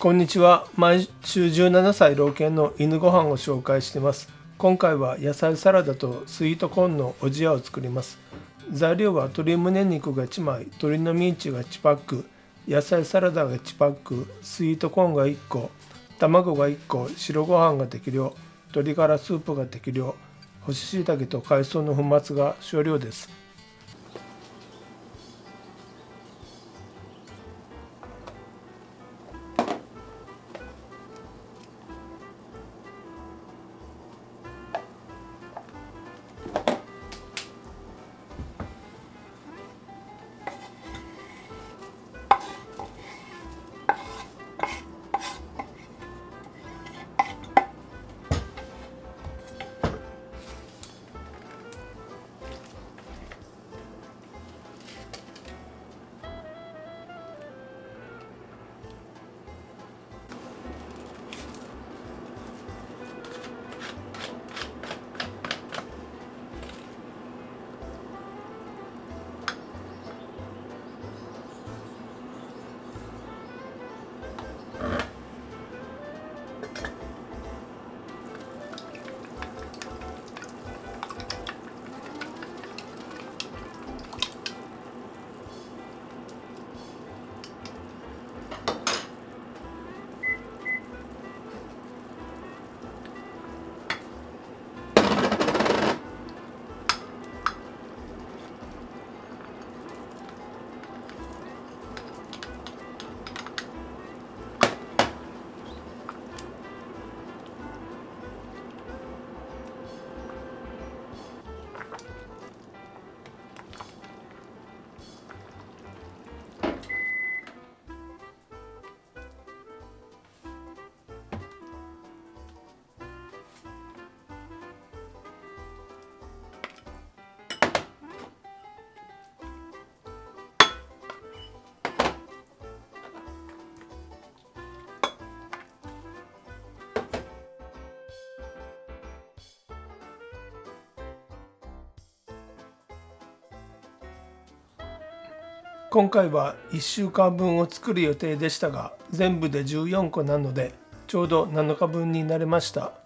こんにちは。毎週17歳老犬の犬ご飯を紹介しています。今回は野菜サラダとスイートコーンのおじやを作ります。材料は鶏胸肉が1枚、鶏のミンチが1パック、野菜サラダが1パック、スイートコーンが1個、卵が1個、白ご飯が適量、鶏ガラスープが適量、干し椎茸と海藻の粉末が少量です。今回は1週間分を作る予定でしたが、全部で14個なのでちょうど7日分になりました。